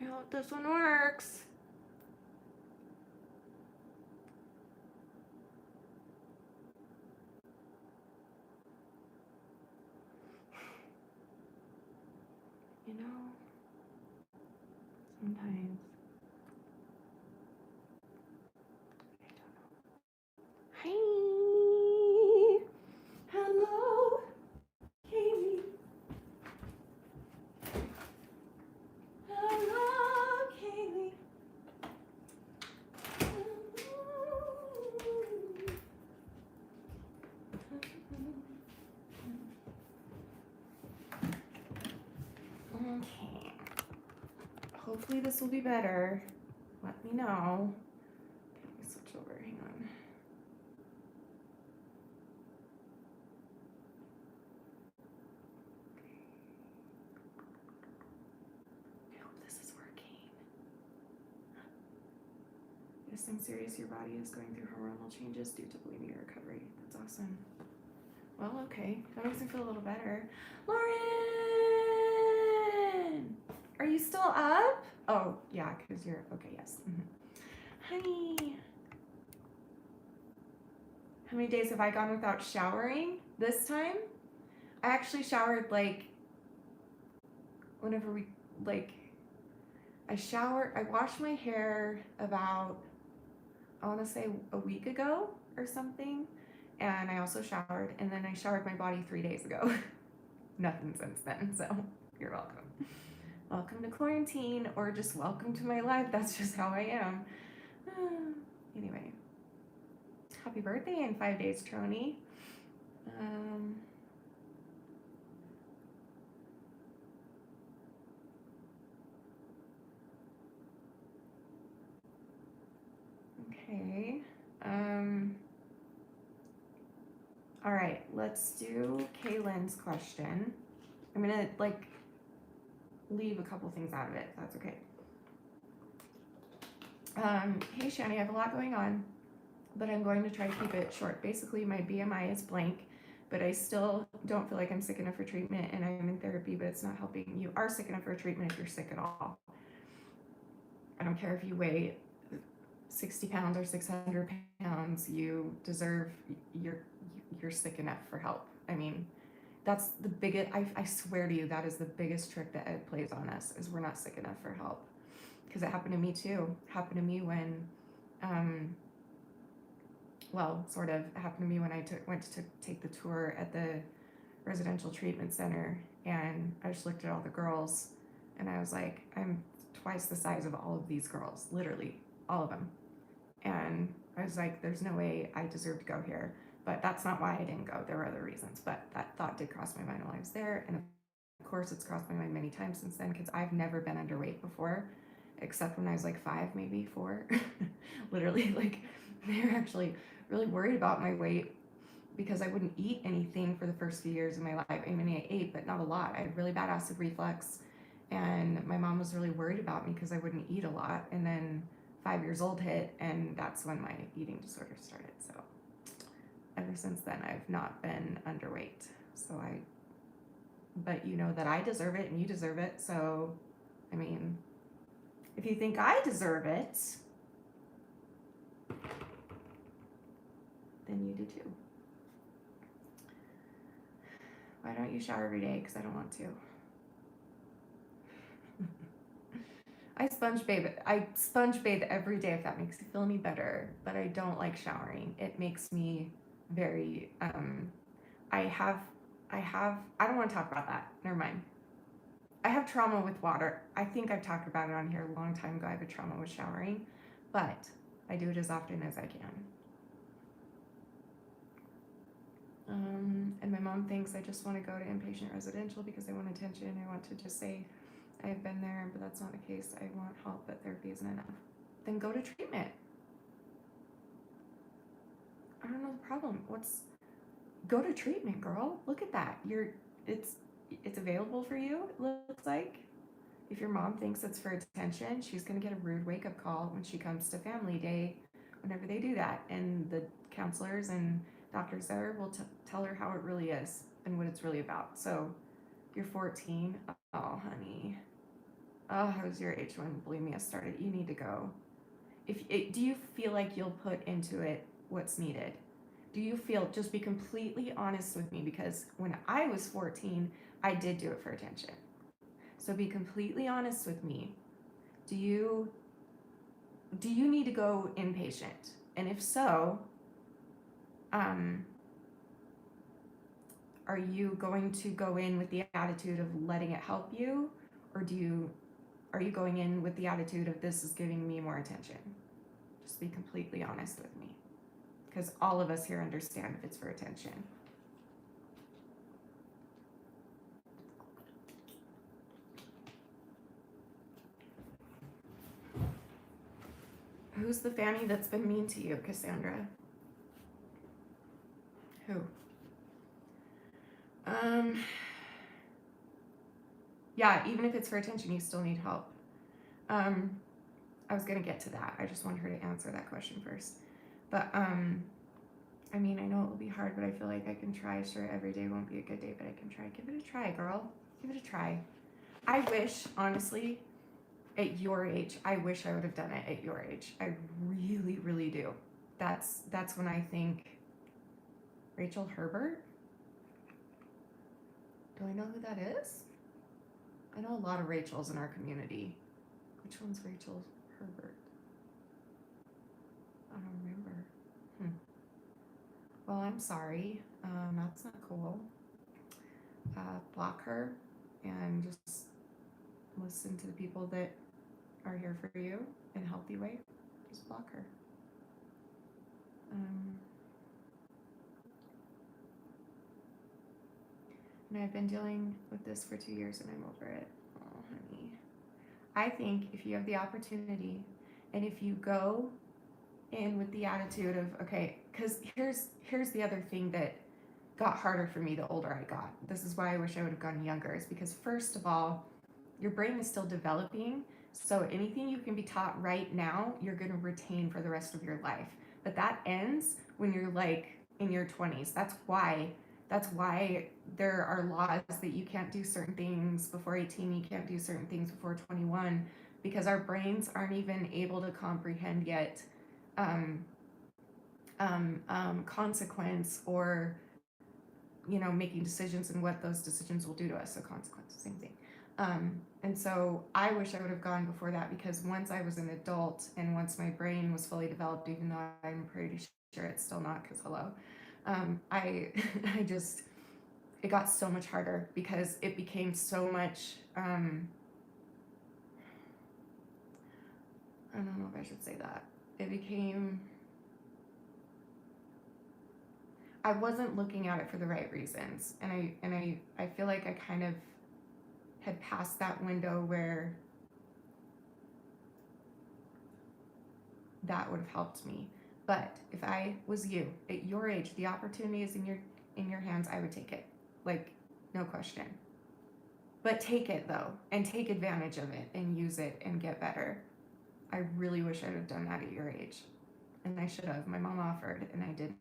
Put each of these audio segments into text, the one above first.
I hope this one works. You know, sometimes I don't know. Hi. Hello, Kaylee. Hello, Kaylee. Okay. Hopefully this will be better. Let me know. Let me switch over. Hang on. I hope this is working. Yes, I'm serious. Your body is going through hormonal changes due to bulimia recovery. That's awesome. Well, okay. That makes me feel a little better. Lauren! Are you still up? Oh, yeah, because you're... Okay, yes. Honey. How many days have I gone without showering this time? I actually showered, like, whenever we, like... I washed my hair about, I want to say a week ago or something. And I also showered, and then I showered my body 3 days ago. Nothing since then, so you're welcome. Welcome to quarantine, or just welcome to my life. That's just how I am. Anyway, happy birthday in 5 days, Trony. Okay. All right, let's do Kaylin's question. I'm gonna like leave a couple things out of it, if that's okay. Hey Shanny, I have a lot going on, but I'm going to try to keep it short. Basically, my BMI is blank, but I still don't feel like I'm sick enough for treatment, and I'm in therapy, but it's not helping. You are sick enough for treatment if you're sick at all. I don't care if you weigh 60 pounds or 600 pounds, you deserve, you're sick enough for help. I mean, that's the biggest, I swear to you, that is the biggest trick that it plays on us, is we're not sick enough for help. Because it happened to me too. It happened to me when, well, sort of, it happened to me when I went to take the tour at the residential treatment center, and I just looked at all the girls, and I was like, I'm twice the size of all of these girls, literally, all of them. And I was like, there's no way I deserve to go here. But that's not why I didn't go. There were other reasons. But that thought did cross my mind while I was there. And of course, it's crossed my mind many times since then, because I've never been underweight before, except when I was like 5, maybe 4. Literally, like, they were actually really worried about my weight because I wouldn't eat anything for the first few years of my life. I mean, I ate, but not a lot. I had really bad acid reflux. And my mom was really worried about me because I wouldn't eat a lot. And then 5 years old hit, and that's when my eating disorder started. So ever since then, I've not been underweight. So but you know that I deserve it and you deserve it. So, I mean, if you think I deserve it, then you do too. Why don't you shower every day? Because I don't want to. I sponge bathe every day if that makes you feel any better, but I don't like showering. It makes me very, I don't want to talk about that. Never mind. I have trauma with water. I think I've talked about it on here a long time ago. I have a trauma with showering, but I do it as often as I can. And my mom thinks I just want to go to inpatient residential because I want attention. I want to just say I've been there, but that's not the case. I want help, but therapy isn't enough. Then go to treatment. I don't know the problem. Go to treatment, girl. Look at that. It's available for you, it looks like. If your mom thinks it's for attention, she's gonna get a rude wake-up call when she comes to family day, whenever they do that. And the counselors and doctors there will tell her how it really is and what it's really about. So you're 14. Oh, honey. Oh, I was your age when bulimia started. You need to go. Do you feel like you'll put into it what's needed? Do you feel, just be completely honest with me, because when I was 14, I did do it for attention. So be completely honest with me. Do you need to go inpatient? And if so, are you going to go in with the attitude of letting it help you, or are you going in with the attitude of this is giving me more attention? Just be completely honest with me, because all of us here understand if it's for attention. Who's the Fanny that's been mean to you, Cassandra? Who? Yeah, even if it's for attention, you still need help. I was gonna get to that. I just want her to answer that question first. But I mean, I know it will be hard, but I feel like I can try. Sure, every day won't be a good day, but I can try. Give it a try, girl. Give it a try. I wish, honestly, at your age, I wish I would have done it at your age. I really, really do. That's when I think, Rachel Herbert? Do I know who that is? I know a lot of Rachels in our community. Which one's Rachel Herbert? I don't remember. Well, I'm sorry. That's not cool. Block her and just listen to the people that are here for you in a healthy way. Just block her. And I've been dealing with this for 2 years and I'm over it. Oh, honey. I think if you have the opportunity and if you go in with the attitude of, okay, because here's the other thing that got harder for me the older I got. This is why I wish I would have gone younger, is because first of all, your brain is still developing. So anything you can be taught right now, you're going to retain for the rest of your life. But that ends when you're like in your 20s. That's why there are laws that you can't do certain things before 18, you can't do certain things before 21, because our brains aren't even able to comprehend yet consequence, or making decisions and what those decisions will do to us. So consequence, same thing. And so I wish I would have gone before that, because once I was an adult and once my brain was fully developed, even though I'm pretty sure it's still not, because hello, I just, it got so much harder because it became so much, I don't know if I should say that. It became, I wasn't looking at it for the right reasons. And I feel like I kind of had passed that window where that would have helped me. But if I was you at your age, the opportunity is in your hands, I would take it. Like, no question. But take it though, and take advantage of it and use it and get better. I really wish I would have done that at your age. And I should have. My mom offered and I didn't.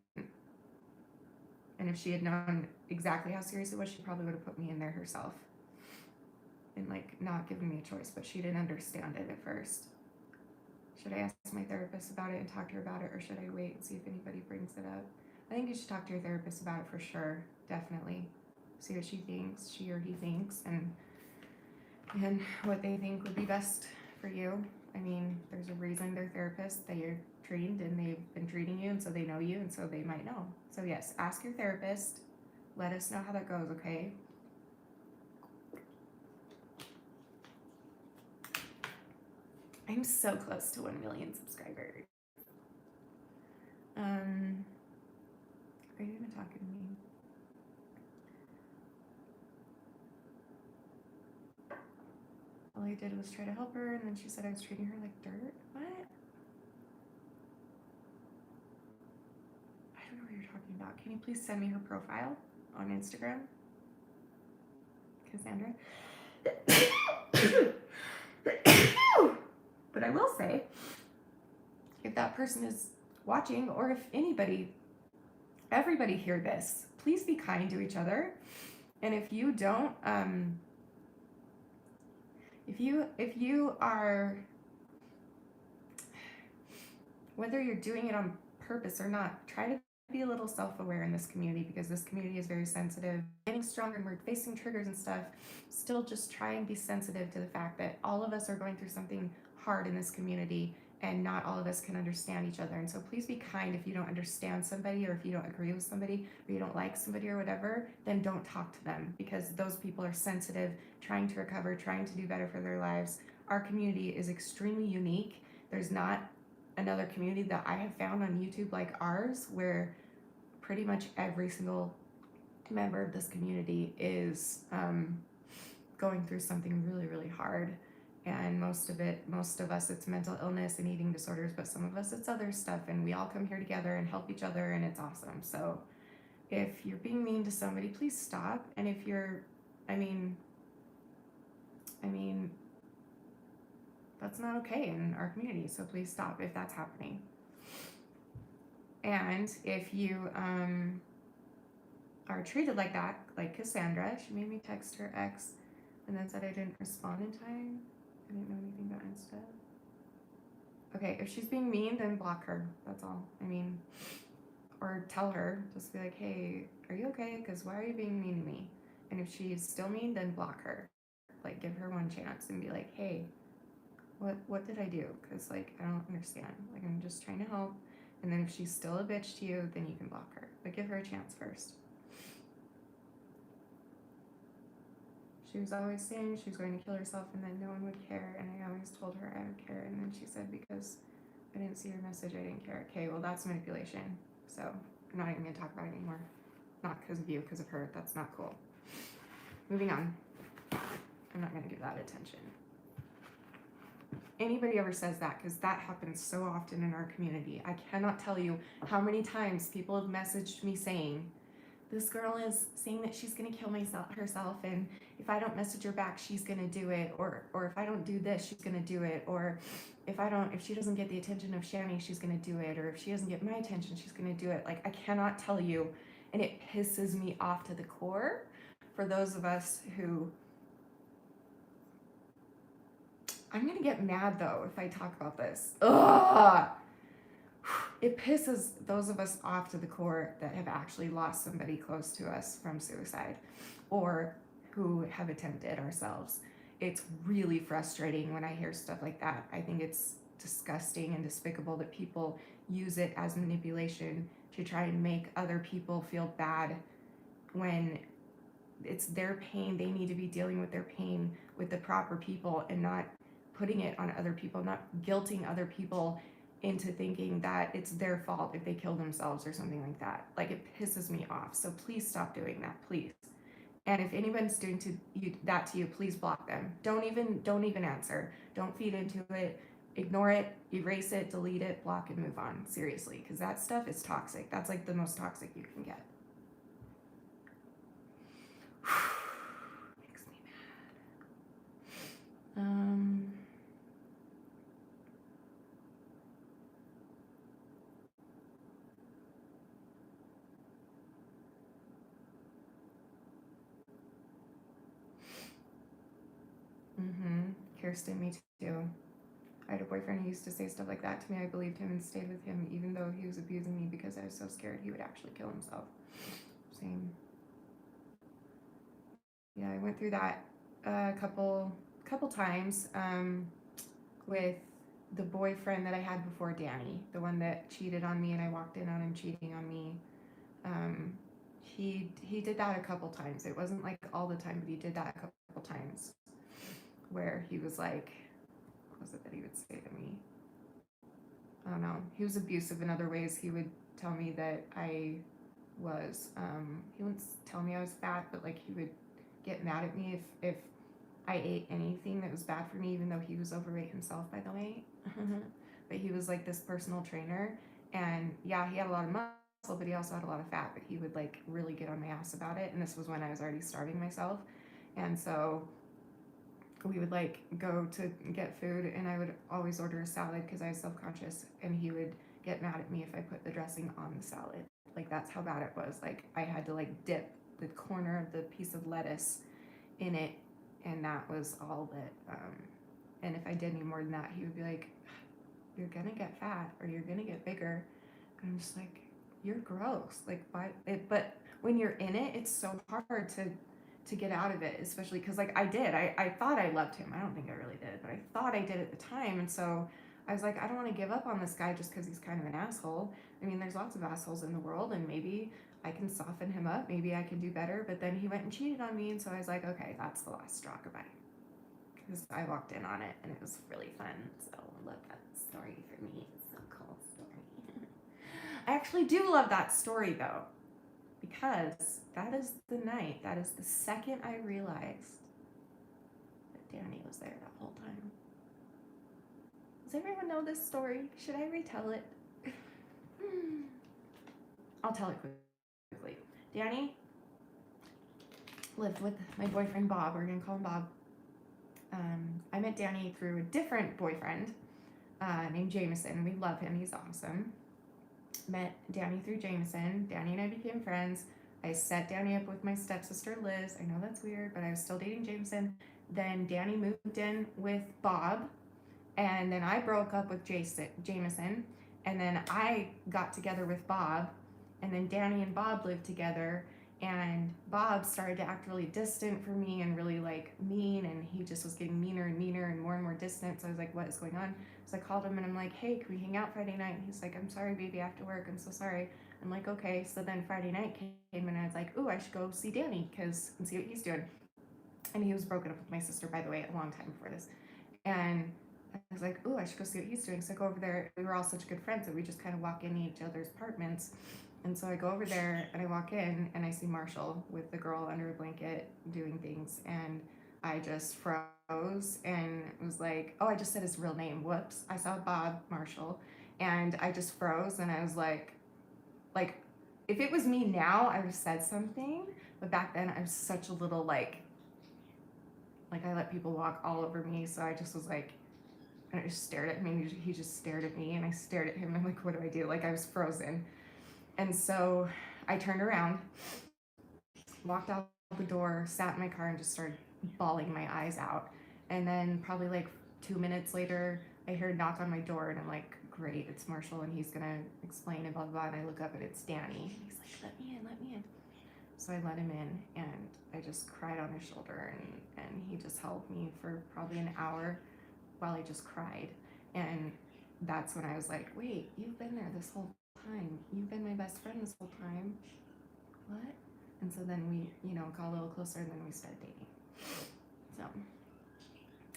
And if she had known exactly how serious it was, she probably would have put me in there herself and like not given me a choice. But she didn't understand it at first. Should I ask my therapist about it and talk to her about it, or should I wait and see if anybody brings it up? I think you should talk to your therapist about it for sure. Definitely. See what she thinks, she or he thinks, and what they think would be best for you. I mean, there's a reason they're therapists. They are trained and they've been treating you, and so they know you, and so they might know. So yes, ask your therapist. Let us know how that goes, okay? I'm so close to 1 million subscribers. Are you even talking to me? All I did was try to help her, and then she said I was treating her like dirt. What? I don't know what you're talking about. Can you please send me her profile on Instagram? Cassandra? But I will say, if that person is watching, or if everybody hear this, please be kind to each other. And if you don't, if you are, whether you're doing it on purpose or not, try to be a little self-aware in this community, because this community is very sensitive, getting stronger, and we're facing triggers and stuff. Still, just try and be sensitive to the fact that all of us are going through something hard in this community, and not all of us can understand each other. And so please be kind. If you don't understand somebody, or if you don't agree with somebody, or you don't like somebody or whatever, then don't talk to them, because those people are sensitive, trying to recover, trying to do better for their lives. Our community is extremely unique. There's not another community that I have found on YouTube like ours, where pretty much every single member of this community is going through something really, really hard. And most of us, it's mental illness and eating disorders, but some of us, it's other stuff. And we all come here together and help each other, and it's awesome. So if you're being mean to somebody, please stop. And if you're, I mean, that's not okay in our community. So please stop if that's happening. And if you are treated like that, like Cassandra, she made me text her ex and then said I didn't respond in time. I didn't know anything about Insta. Okay, if she's being mean, then block her. That's all. I mean, or tell her, just be like, hey, are you okay? Because why are you being mean to me? And if she's still mean, then block her. Like, give her one chance and be like, hey, what did I do? Because, like, I don't understand. Like, I'm just trying to help. And then if she's still a bitch to you, then you can block her. But give her a chance first. She was always saying she was going to kill herself and then no one would care. And I always told her I would care. And then she said, because I didn't see your message, I didn't care. Okay, well, that's manipulation. So I'm not even going to talk about it anymore. Not because of you, because of her. That's not cool. Moving on. I'm not going to give that attention. Anybody ever says that, because that happens so often in our community. I cannot tell you how many times people have messaged me saying, this girl is saying that she's going to kill herself, and if I don't message her back, she's going to do it, or if I don't do this, she's going to do it, or if she doesn't get the attention of Shanny, she's going to do it, or if she doesn't get my attention, she's going to do it. Like, I cannot tell you, and it pisses me off to the core for those of us who, I'm going to get mad though if I talk about this. Ugh! It pisses those of us off to the core that have actually lost somebody close to us from suicide, or who have attempted ourselves. It's really frustrating when I hear stuff like that. I think it's disgusting and despicable that people use it as manipulation to try and make other people feel bad when it's their pain. They need to be dealing with their pain with the proper people, and not putting it on other people, not guilting other people into thinking that it's their fault if they kill themselves or something like that. Like, it pisses me off. So please stop doing that, please. And if anyone's doing that to you, please block them. Don't even answer. Don't feed into it. Ignore it, erase it, delete it, block, and move on. Seriously, because that stuff is toxic. That's like the most toxic you can get. Makes me mad. Kirsten, me too. I had a boyfriend who used to say stuff like that to me. I believed him and stayed with him even though he was abusing me, because I was so scared he would actually kill himself. Same. Yeah, I went through that a couple times with the boyfriend that I had before Danny, the one that cheated on me and I walked in on him cheating on me. He did that a couple times. It wasn't like all the time, but he did that a couple times, where he was like, what was it that he would say to me? I don't know. He was abusive in other ways. He would tell me that I was, he wouldn't tell me I was fat, but like he would get mad at me if I ate anything that was bad for me, even though he was overweight himself, by the way. But he was like this personal trainer, and yeah, he had a lot of muscle, but he also had a lot of fat, but he would like really get on my ass about it. And this was when I was already starving myself. And so we would like go to get food, and I would always order a salad because I was self-conscious, and he would get mad at me if I put the dressing on the salad. Like, that's how bad it was. Like, I had to like dip the corner of the piece of lettuce in it And that was all that, and if I did any more than that, he would be like, you're gonna get fat or you're gonna get bigger. And I'm just like, you're gross. Like, why? But when you're in it, it's so hard to get out of it, especially because like I thought I loved him. I don't think I really did, but I thought I did at the time. And so I was like, I don't want to give up on this guy just because he's kind of an asshole. I mean, there's lots of assholes in the world, and maybe I can soften him up. Maybe I can do better. But then he went and cheated on me, and so I was like, okay, that's the last straw. Goodbye. Because I walked in on it, and it was really fun. So I love that story for me. It's a cool story. I actually do love that story though, because that is the night, that is the second I realized that Danny was there that whole time. Does everyone know this story? Should I retell it? I'll tell it quickly. Danny lived with my boyfriend Bob. We're gonna call him Bob. I met Danny through a different boyfriend named Jameson. We love him. He's awesome. Met Danny through Jameson. Danny and I became friends. I set Danny up with my stepsister Liz. I know that's weird, but I was still dating Jameson. Then Danny moved in with Bob, and then I broke up with Jameson, and then I got together with Bob, and then Danny and Bob lived together, and Bob started to act really distant for me and really like mean, and he just was getting meaner and meaner and more distant. So I was like, what is going on? So I called him and I'm like, hey, can we hang out Friday night? And he's like, I'm sorry, baby, I have to work. I'm so sorry. I'm like, okay. So then Friday night came and I was like, ooh, I should go see Danny and see what he's doing. And he was broken up with my sister, by the way, a long time before this. And I was like, ooh, I should go see what he's doing. So I go over there. We were all such good friends that we just kind of walk in each other's apartments. And so I go over there and I walk in and I see Marshall with the girl under a blanket doing things. And I just froze and was like, oh, I just said his real name. Whoops. I saw Bob Marshall and I just froze and I was like, if it was me now, I would have said something. But back then I was such a little like I let people walk all over me. So I just was like, and I just stared at him. He just stared at me and I stared at him. And I'm like, what do I do? Like I was frozen. And so I turned around, walked out the door, sat in my car, and just started bawling my eyes out. And then probably like 2 minutes later, I heard a knock on my door, and I'm like, great, it's Marshall, and he's gonna explain and blah, blah, blah. And I look up, and it's Danny. And he's like, let me in. So I let him in, and I just cried on his shoulder, and he just held me for probably an hour while I just cried. And that's when I was like, wait, you've been there this whole time. You've been my best friend this whole time. What? And so then we, got a little closer and then we started dating. So,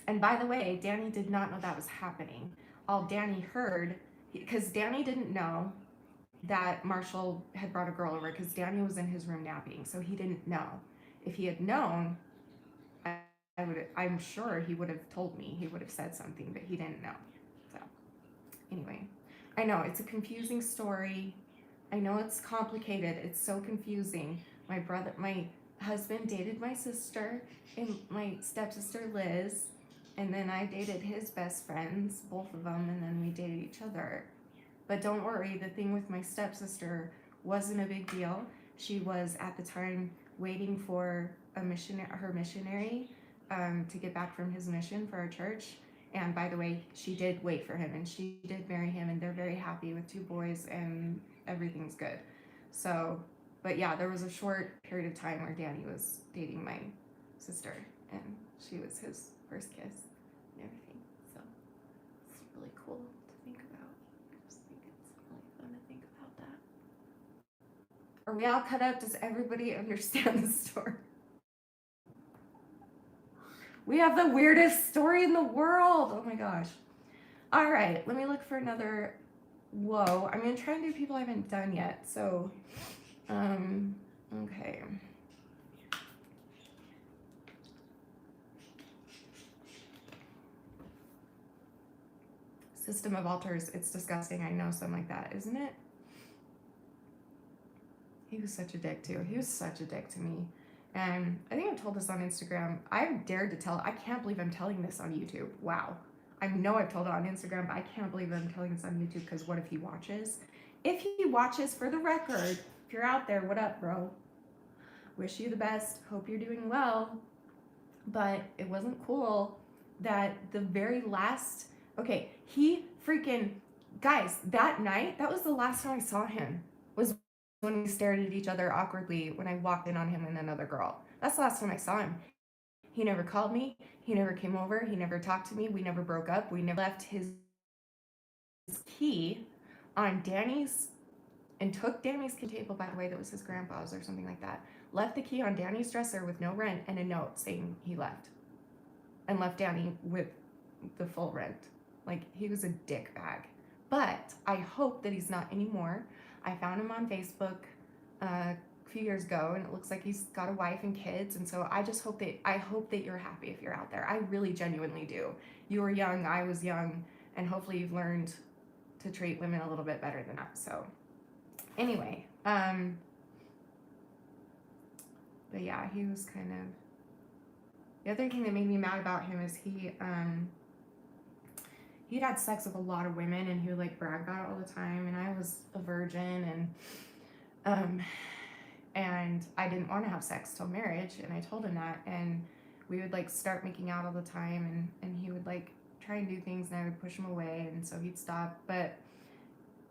and by the way, Danny did not know that was happening. All Danny heard, because Danny didn't know that Marshall had brought a girl over because Danny was in his room napping. So he didn't know. If he had known, I'm sure he would have told me. He would have said something, but he didn't know. So anyway, I know it's a confusing story. I know it's complicated. It's so confusing. My husband dated my sister and my stepsister Liz, and then I dated his best friends, both of them, and then we dated each other. But don't worry, the thing with my stepsister wasn't a big deal. She was at the time waiting for her missionary to get back from his mission for our church. And by the way, she did wait for him and she did marry him, and they're very happy with 2 boys and everything's good. So, but yeah, there was a short period of time where Danny was dating my sister and she was his first kiss and everything. So it's really cool to think about. I just think it's really fun to think about that. Are we all cut up? Does everybody understand the story? We have the weirdest story in the world. Oh my gosh. All right, let me look for another. Whoa, I'm gonna try and do people I haven't done yet. So, okay. System of Altars, it's disgusting. I know, something like that, isn't it? He was such a dick too. He was such a dick to me. And I think I've told this on Instagram. I dared to tell, I can't believe I'm telling this on YouTube. Wow. I know I've told it on Instagram, but I can't believe I'm telling this on YouTube because what if he watches? If he watches, for the record, if you're out there, what up, bro? Wish you the best. Hope you're doing well. But it wasn't cool that the very last, okay, he freaking, guys, that night, that was the last time I saw him, was when we stared at each other awkwardly when I walked in on him and another girl. That's the last time I saw him. He never called me. He never came over. He never talked to me. We never broke up. We never left his key on Danny's and took Danny's key table, by the way, that was his grandpa's or something like that. Left the key on Danny's dresser with no rent and a note saying he left. And left Danny with the full rent. Like, he was a dick bag. But I hope that he's not anymore. I found him on Facebook a few years ago, and it looks like he's got a wife and kids. And so I just hope that you're happy if you're out there. I really genuinely do. You were young, I was young, and hopefully you've learned to treat women a little bit better than us. So anyway, but yeah, he was kind of, the other thing that made me mad about him is he'd had sex with a lot of women, and he would like brag about it all the time. And I was a virgin, and I didn't want to have sex till marriage, and I told him that. And we would like start making out all the time, and he would like try and do things, and I would push him away, and so he'd stop. But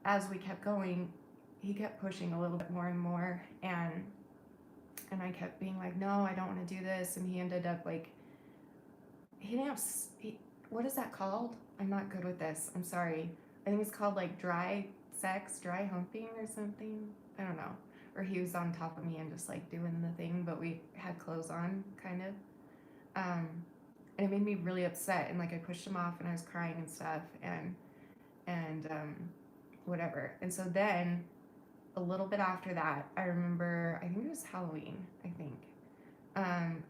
as we kept going, he kept pushing a little bit more and more, and I kept being like, no, I don't want to do this. And he ended up like, he didn't have, what is that called? I'm not good with this. I'm sorry. I think it's called like dry sex, dry humping or something. I don't know. Or he was on top of me and just like doing the thing, but we had clothes on, kind of. And it made me really upset. And like I pushed him off, and I was crying and stuff, and whatever. And so then a little bit after that, I remember, I think it was Halloween, I think.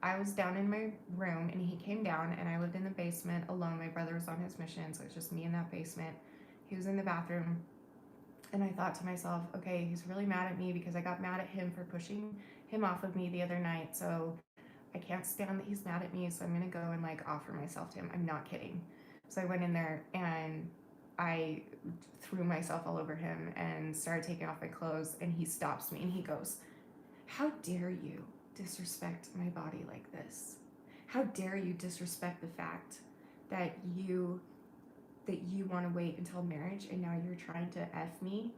I was down in my room, and he came down, and I lived in the basement alone. My brother was on his mission, so it's just me in that basement. He was in the bathroom, and I thought to myself, okay, he's really mad at me because I got mad at him for pushing him off of me the other night, so I can't stand that he's mad at me, so I'm gonna go and like offer myself to him. I'm not kidding. So I went in there, and I threw myself all over him and started taking off my clothes, and he stops me and he goes, how dare you disrespect my body like this? How dare you disrespect the fact that you want to wait until marriage, and now you're trying to F me?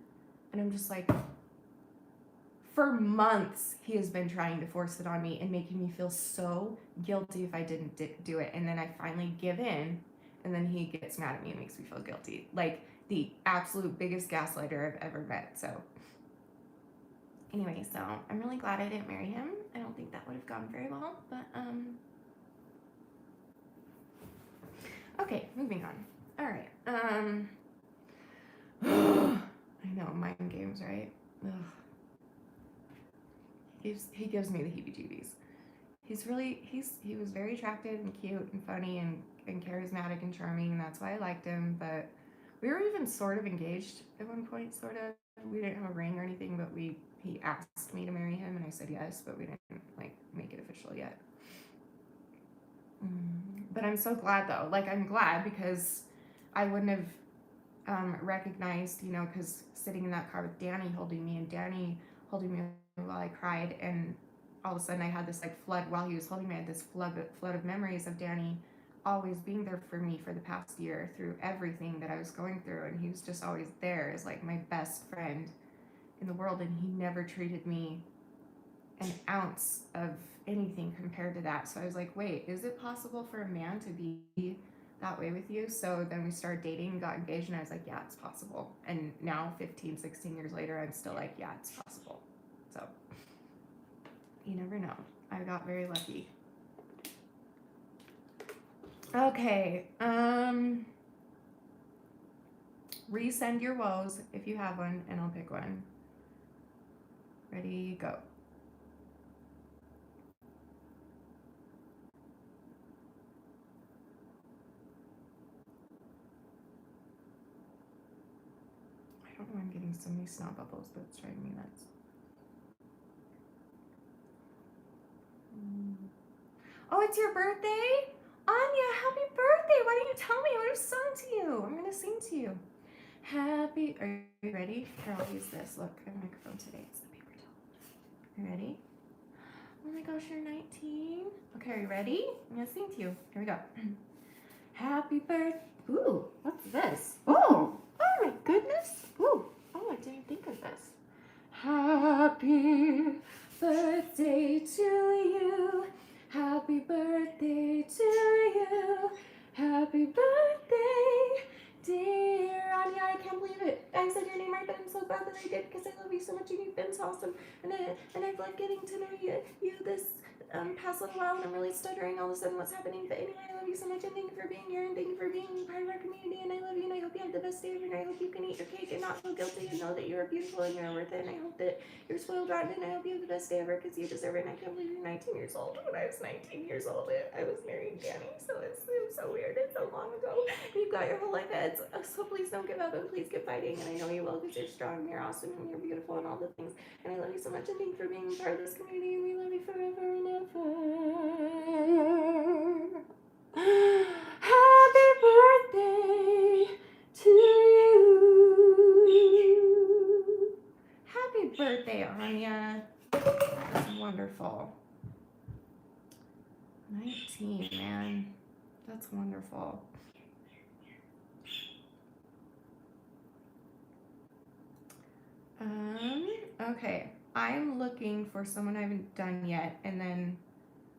And I'm just like, for months he has been trying to force it on me and making me feel so guilty if I didn't do it. And then I finally give in, and then he gets mad at me and makes me feel guilty. Like the absolute biggest gaslighter I've ever met. So anyway, so I'm really glad I didn't marry him. I don't think that would have gone very well, but okay, moving on. All right. I know, mind games, right? Ugh. He gives me the heebie-jeebies. He was very attractive and cute and funny and charismatic and charming, and that's why I liked him. But we were even sort of engaged at one point, sort of. We didn't have a ring or anything, but he asked me to marry him, and I said yes, but we didn't like make it official yet. But I'm so glad though. Like, I'm glad because I wouldn't have recognized, you know, because sitting in that car with Danny holding me, and Danny holding me while I cried, and all of a sudden I had this like flood while he was holding me. I had this flood of memories of Danny always being there for me for the past year through everything that I was going through, and he was just always there as like my best friend in the world, and he never treated me an ounce of anything compared to that. So I was like, wait, is it possible for a man to be that way with you? So then we started dating, got engaged, and I was like, yeah, it's possible. And now 15, 16 years later, I'm still like, yeah, it's possible. So you never know. I got very lucky. Okay, resend your woes if you have one, and I'll pick one. Ready, go. I don't know why I'm getting so many snot bubbles, but it's driving me nuts. Oh, it's your birthday? Anya, happy birthday! Why didn't you tell me? I would have sung to you. I'm gonna sing to you. Happy, are you ready? Here, I'll use this. Look, I have a microphone today. It's the paper towel. You ready? Oh my gosh, you're 19. Okay, are you ready? I'm gonna sing to you. Here we go. Happy birthday. Ooh, what's this? Oh my goodness. Ooh, oh, I didn't think of this. Happy birthday to you. Happy birthday to you. Happy birthday, dear Anya. I can't believe it. I said your name right, but I'm so glad that I did because I love you so much and you've been so awesome. And I've loved getting to know you this past little while, and I'm really stuttering all of a sudden what's happening. But anyway, I love you so much, and thank you for being here, and thank you for being part of our community, and I love you, and I hope you have the best day ever, and I hope you can eat your cake and not feel guilty and know that you are beautiful and you're worth it, and I hope that you're spoiled rotten, and I hope you have the best day ever because you deserve it, and I can't believe you're 19 years old. When I was 19 years old, I was marrying Danny, so it was so weird. It's so long ago. You've got your whole life ahead, so please don't give up, and please keep fighting, and I know you will because you're strong, and you're awesome, and you're beautiful, and all the things, and I love you so much, and thank you for being part of this community, and we love you forever and ever. Happy birthday to you. Happy birthday, Anya. That's wonderful. 19, man. That's wonderful. Okay. I'm looking for someone I haven't done yet, and then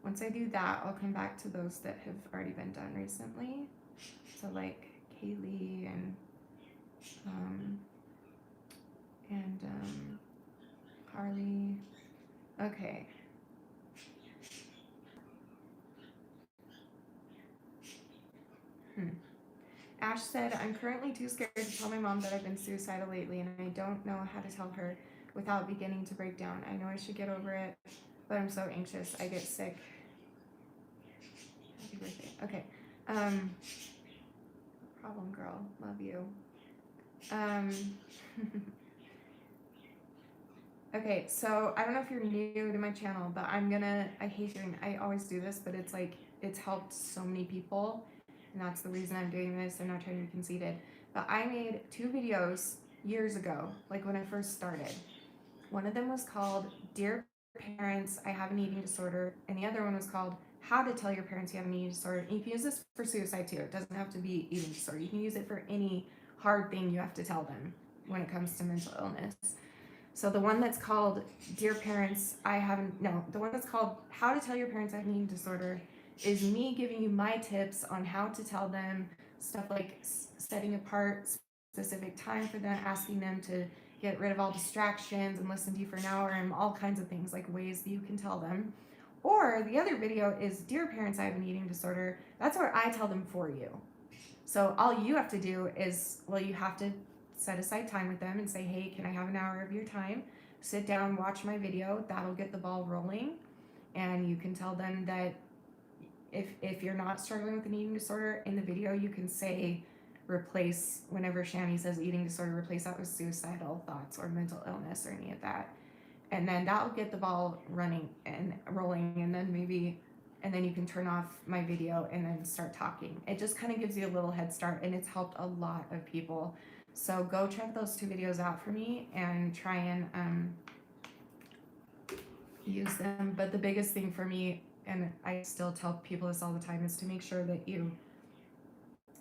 once I do that, I'll come back to those that have already been done recently. So like Kaylee and Harley. Okay. Ash said, I'm currently too scared to tell my mom that I've been suicidal lately, and I don't know how to tell her without beginning to break down. I know I should get over it, but I'm so anxious. I get sick. Happy birthday. Okay. Problem girl. Love you. Okay, so I don't know if you're new to my channel, but I hate doing, I always do this, but it's like, it's helped so many people, and that's the reason I'm doing this. I'm not trying to be conceited, but I made 2 videos years ago, like when I first started. One of them was called Dear Parents, I Have an Eating Disorder, and the other one was called How to Tell Your Parents You Have an Eating Disorder. And you can use this for suicide too. It doesn't have to be eating disorder. You can use it for any hard thing you have to tell them when it comes to mental illness. So the one that's called Dear Parents, the one that's called How to Tell Your Parents I Have an Eating Disorder is me giving you my tips on how to tell them, stuff like setting apart specific time for them, asking them to get rid of all distractions and listen to you for an hour, and all kinds of things, like ways that you can tell them. Or the other video is Dear Parents I Have an Eating Disorder. That's where I tell them for you. So all you have to do is, you have to set aside time with them and say, hey, can I have an hour of your time? Sit down, watch my video. That'll get the ball rolling. And you can tell them that if you're not struggling with an eating disorder, in the video you can say, replace, whenever Shanny says eating disorder, replace that with suicidal thoughts or mental illness or any of that. And then that'll get the ball running and rolling, and then you can turn off my video and then start talking. It just kind of gives you a little head start, and it's helped a lot of people. So go check those 2 videos out for me and try and use them. But the biggest thing for me, and I still tell people this all the time, is to make sure that you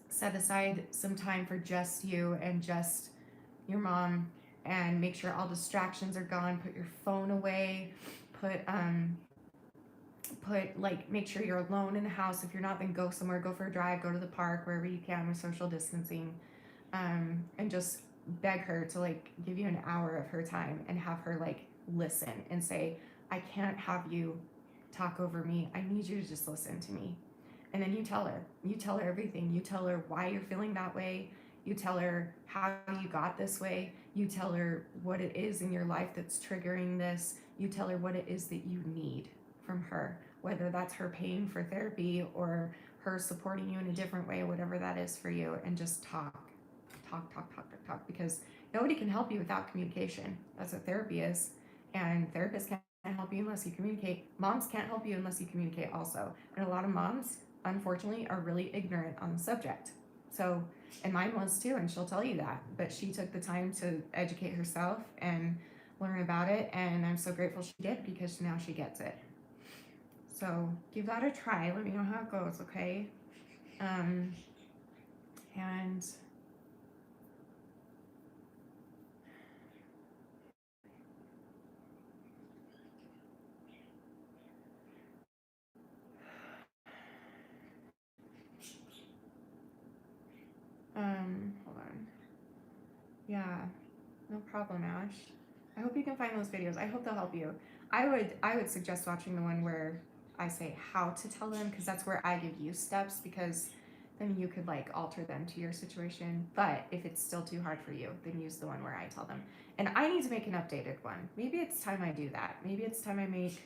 set aside some time for just you and just your mom, and make sure all distractions are gone. Put your phone away. Make sure you're alone in the house. If you're not, then go somewhere, go for a drive, go to the park, wherever you can with social distancing, and just beg her to give you an hour of her time and have her listen and say, I can't have you talk over me. I need you to just listen to me. And then you tell her everything. You tell her why you're feeling that way. You tell her how you got this way. You tell her what it is in your life that's triggering this. You tell her what it is that you need from her, whether that's her paying for therapy or her supporting you in a different way, whatever that is for you, and just talk, because nobody can help you without communication. That's what therapy is. And therapists can't help you unless you communicate. Moms can't help you unless you communicate also. And a lot of moms, unfortunately, are really ignorant on the subject. So, and mine was too, and she'll tell you that. But she took the time to educate herself and learn about it, and I'm so grateful she did, because now she gets it. So give that a try. Let me know how it goes, okay? And hold on. Yeah, no problem, Ash. I hope you can find those videos. I hope they'll help you. I would suggest watching the one where I say how to tell them, because that's where I give you steps, because then you could like alter them to your situation. But if it's still too hard for you, then use the one where I tell them. And I need to make an updated one. Maybe it's time I do that. Maybe it's time I make,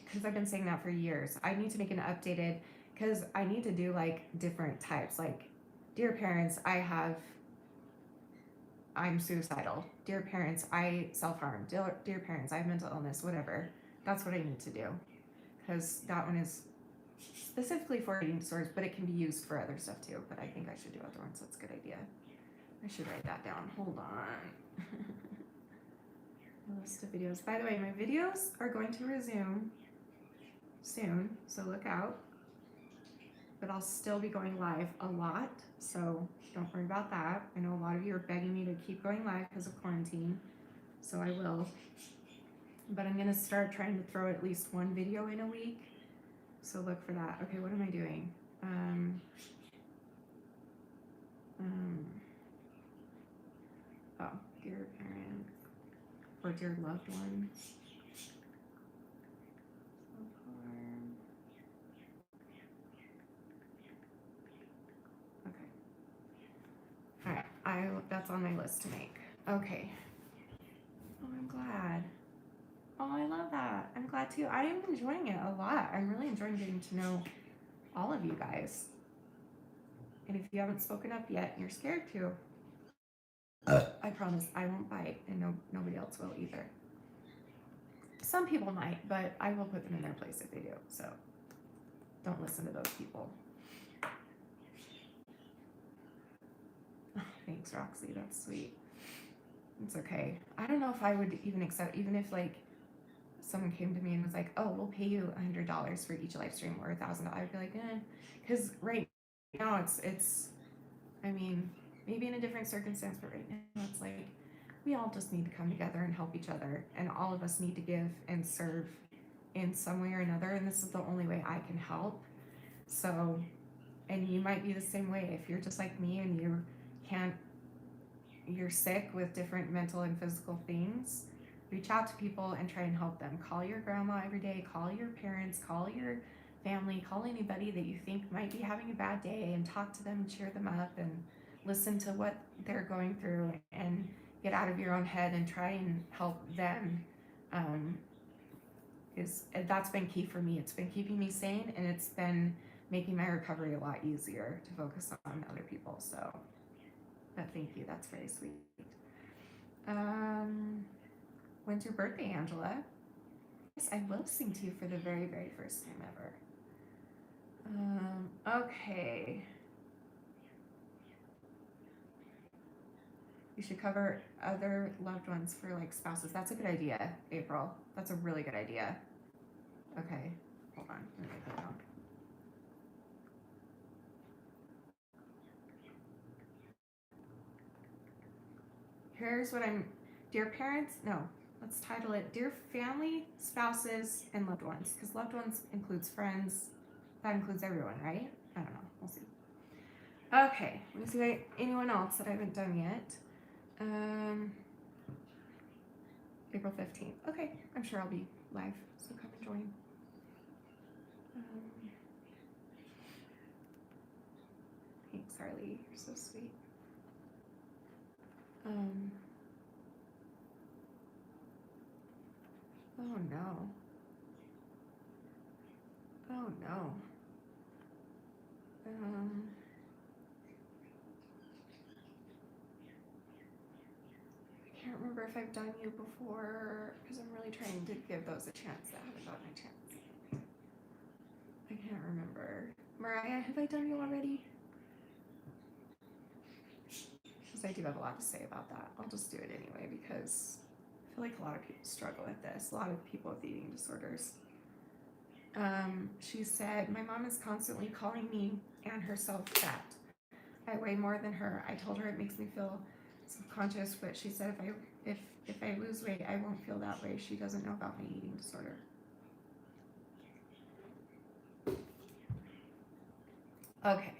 because I've been saying that for years. I need to make an updated, because I need to do like different types. Like, dear parents, I'm suicidal. Dear parents, I self-harm. Dear parents, I have mental illness, whatever. That's what I need to do. Because that one is specifically for eating disorders, but it can be used for other stuff too. But I think I should do other ones. That's a good idea. I should write that down. Hold on. A list of videos. By the way, my videos are going to resume soon, so look out. But I'll still be going live a lot, so don't worry about that. I know a lot of you are begging me to keep going live because of quarantine, so I will. But I'm gonna start trying to throw at least one video in a week, so look for that. Okay, what am I doing? Oh, dear parent or dear loved one. Okay. Alright, that's on my list to make. Okay. Oh, I'm glad. Oh, I love that. I'm glad too. I am enjoying it a lot. I'm really enjoying getting to know all of you guys. And if you haven't spoken up yet and you're scared to, I promise I won't bite, and nobody else will either. Some people might, but I will put them in their place if they do. So don't listen to those people. Oh, thanks, Roxy. That's sweet. It's okay. I don't know if I would even accept, even if like someone came to me and was like, "Oh, we'll pay you $100 for each live stream or $1,000." I'd be like, because right now it's. I mean, maybe in a different circumstance, but right now it's like we all just need to come together and help each other, and all of us need to give and serve in some way or another, and this is the only way I can help. So, and you might be the same way if you're just like me and you're sick with different mental and physical things. Reach out to people and try and help them. Call your grandma every day, call your parents, call your family, call anybody that you think might be having a bad day, and talk to them and cheer them up and listen to what they're going through and get out of your own head and try and help them. That's been key for me. It's been keeping me sane, and it's been making my recovery a lot easier to focus on other people. So, but thank you. That's very sweet. When's your birthday, Angela? Yes, I will sing to you for the very, very first time ever. Okay. You should cover other loved ones for like spouses. That's a good idea, April. That's a really good idea. Okay, hold on. Let me write that down. Here's what dear parents, no, let's title it Dear Family, Spouses, and Loved Ones, because loved ones includes friends. That includes everyone, right? I don't know. We'll see. Okay, let me see anyone else that I haven't done yet. April 15th. Okay, I'm sure I'll be live, so come and join. Thanks, Harley. You're so sweet. Oh no. Oh no. I can't remember if I've done you before, because I'm really trying to give those a chance that haven't gotten a chance. I can't remember. Mariah, have I done you already? Because I do have a lot to say about that. I'll just do it anyway, because I feel like a lot of people struggle with this. A lot of people with eating disorders. She said, my mom is constantly calling me and herself fat. I weigh more than her. I told her it makes me feel subconscious, but she said if I lose weight, I won't feel that way. She doesn't know about my eating disorder. Okay.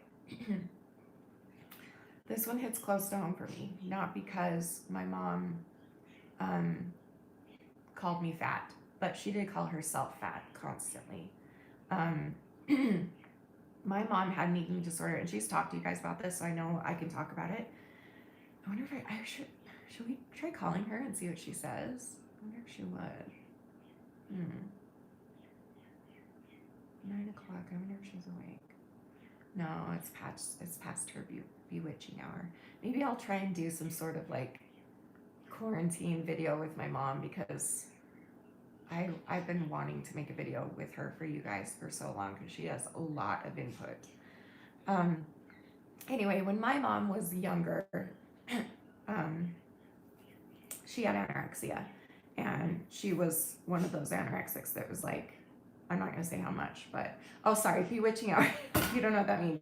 This one hits close to home for me, not because my mom called me fat, but she did call herself fat constantly. Um, my mom had an eating disorder, and she's talked to you guys about this, so I know I can talk about it. I wonder if I should we try calling her and see what she says? I wonder if she would. 9 o'clock. I wonder if she's awake. No, it's past her bewitching hour. Maybe I'll try and do some sort of like quarantine video with my mom, because I've been wanting to make a video with her for you guys for so long, because she has a lot of input. Anyway, when my mom was younger, she had anorexia, and she was one of those anorexics that was like, I'm not gonna say how much, but oh, sorry, bewitching hour. You don't know what that means.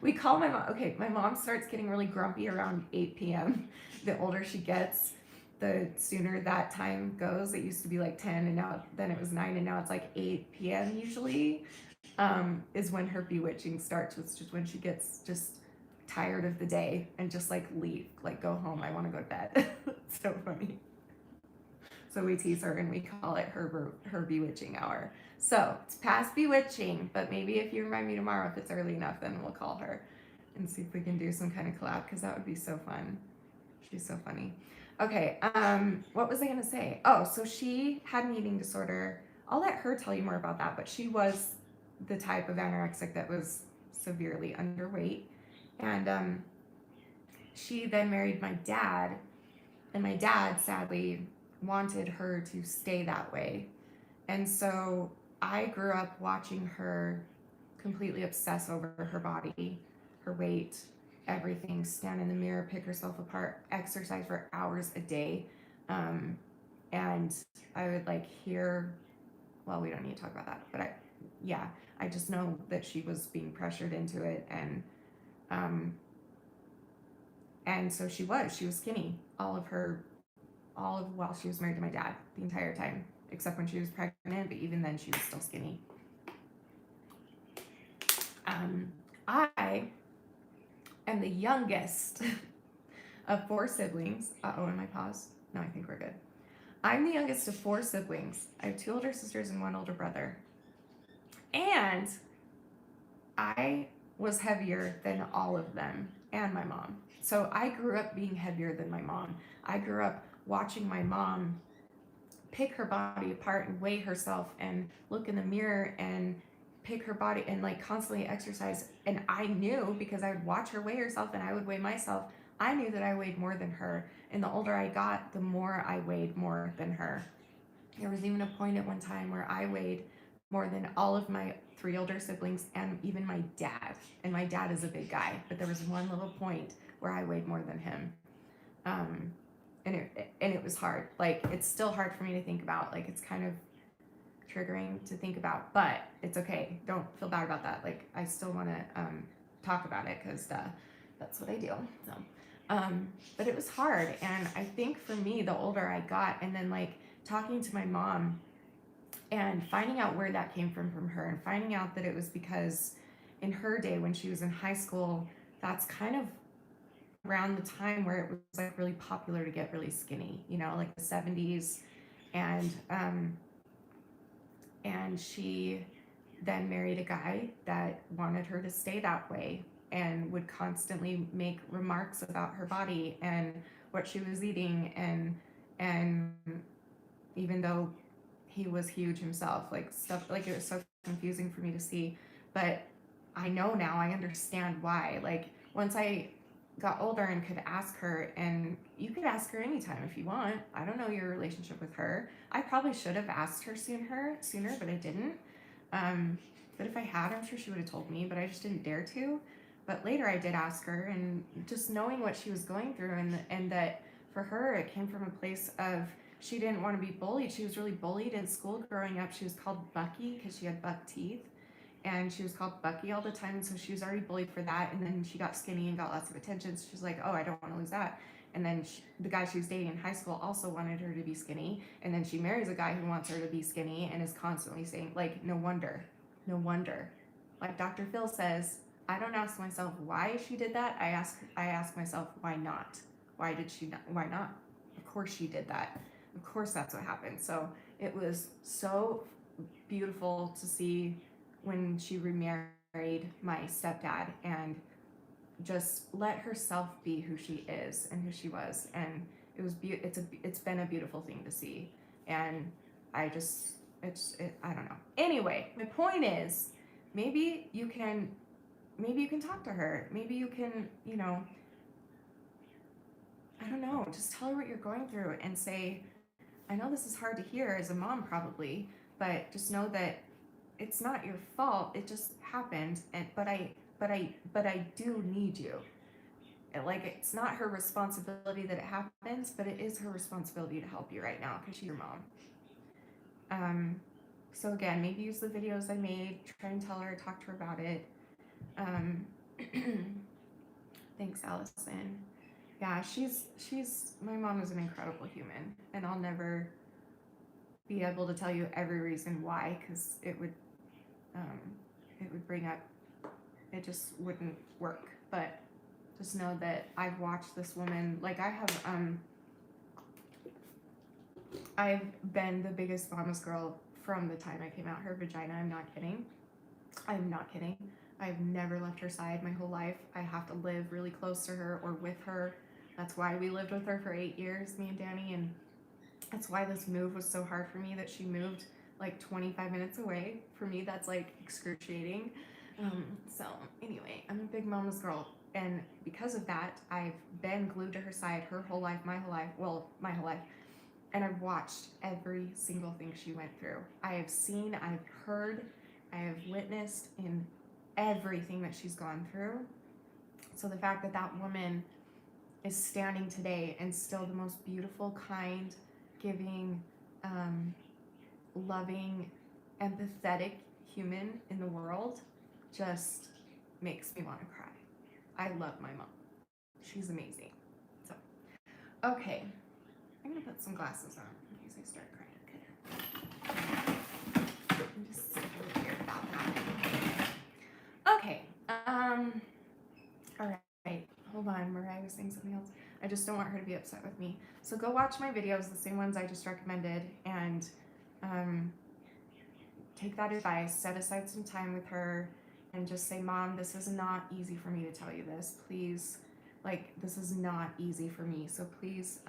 We call my mom. Okay, my mom starts getting really grumpy around 8 p.m. The older she gets, the sooner that time goes. It used to be like 10, and then it was 9, and now it's like 8 p.m. usually. Is when her bewitching starts. It's just when she gets just tired of the day and just like leave, like go home. I want to go to bed. It's so funny. So we tease her and we call it her bewitching hour. So it's past bewitching, but maybe if you remind me tomorrow, if it's early enough, then we'll call her and see if we can do some kind of collab, because that would be so fun. She's so funny. Okay, what was I gonna say? Oh, so she had an eating disorder. I'll let her tell you more about that, but she was the type of anorexic that was severely underweight. And she then married my dad, and my dad sadly wanted her to stay that way. And so I grew up watching her completely obsess over her body, her weight, everything, stand in the mirror, pick herself apart, exercise for hours a day. And I would like hear, well, we don't need to talk about that, but I just know that she was being pressured into it. And so she was skinny all of while she was married to my dad, the entire time, except when she was pregnant, but even then she was still skinny. I am the youngest of 4 siblings. Am I paused? No, I think we're good. I'm the youngest of 4 siblings. I have 2 older sisters and 1 older brother. And I was heavier than all of them and my mom. So I grew up being heavier than my mom. I grew up watching my mom pick her body apart and weigh herself and look in the mirror and pick her body and like constantly exercise. And I knew, because I would watch her weigh herself and I would weigh myself, I knew that I weighed more than her. And the older I got, the more I weighed more than her. There was even a point at one time where I weighed more than all of my 3 older siblings and even my dad. And my dad is a big guy, but there was one little point where I weighed more than him. And it was hard. Like, it's still hard for me to think about. Like, it's kind of triggering to think about, but it's okay. Don't feel bad about that. Like, I still want to talk about it, because that's what I do. So, but it was hard. And I think for me, the older I got, and then like talking to my mom and finding out where that came from her, and finding out that it was because in her day when she was in high school, that's kind of around the time where it was like really popular to get really skinny, like the 70s. And she then married a guy that wanted her to stay that way and would constantly make remarks about her body and what she was eating. And even though he was huge himself, like stuff, like it was so confusing for me to see, but I know now, I understand why. Like, once I got older and could ask her, and you could ask her anytime if you want. I don't know your relationship with her. I probably should have asked her sooner, but I didn't. But if I had, I'm sure she would have told me, but I just didn't dare to. But later I did ask her, and just knowing what she was going through, and that for her it came from a place of she didn't want to be bullied. She was really bullied in school growing up. She was called Bucky because she had buck teeth, and she was called Bucky all the time. And so she was already bullied for that. And then she got skinny and got lots of attention. So she's like, oh, I don't want to lose that. And then the guy she was dating in high school also wanted her to be skinny. And then she marries a guy who wants her to be skinny and is constantly saying, like, no wonder. Like Dr. Phil says, I don't ask myself why she did that. I ask myself, why not? Why did she not? Why not? Of course she did that. Of course that's what happened. So it was so beautiful to see when she remarried my stepdad and just let herself be who she is and who she was. And it was it's been a beautiful thing to see. And I don't know. Anyway, my point is, maybe you can talk to her. Maybe you can, I don't know, just tell her what you're going through and say, I know this is hard to hear as a mom probably, but just know that it's not your fault. It just happened. And but I do need you. Like, it's not her responsibility that it happens, but it is her responsibility to help you right now because she's your mom. So again, maybe use the videos I made, try and tell her, talk to her about it. Thanks, Allison. Yeah, my mom is an incredible human, and I'll never be able to tell you every reason why, because it would bring up, it just wouldn't work. But just know that I've watched this woman, like I've been the biggest mama's girl from the time I came out her vagina. I'm not kidding. I've never left her side my whole life. I have to live really close to her or with her. That's why we lived with her for 8 years, me and Danny, and that's why this move was so hard for me, that she moved like 25 minutes away. For me, that's like excruciating. So anyway, I'm a big mama's girl, and because of that, I've been glued to her side her whole life, my whole life, and I've watched every single thing she went through. I have seen, I've heard, I have witnessed in everything that she's gone through. So the fact that that woman is standing today and still the most beautiful, kind, giving, loving, empathetic human in the world just makes me want to cry. I love my mom. She's amazing. So, okay. I'm gonna put some glasses on in case I start crying. Okay. I'm just really weird about that. Okay. All right. Hold on. Mariah was saying something else. I just don't want her to be upset with me. So go watch my videos, the same ones I just recommended, and take that advice. Set aside some time with her and just say, Mom, this is not easy for me to tell you this. Please, like, this is not easy for me. So please,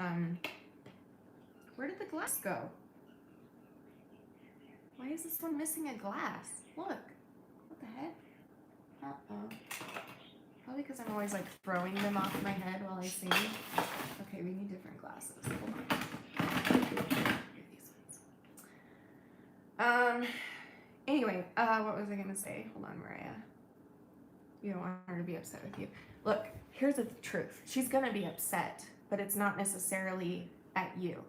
where did the glass go? Why is this one missing a glass? Look. What the heck? Uh-oh. Probably because I'm always like throwing them off my head while I sing. Okay, we need different glasses. Hold on. These ones. Anyway, what was I gonna say? Hold on, Mariah. You don't want her to be upset with you. Look, here's the truth. She's gonna be upset, but it's not necessarily at you.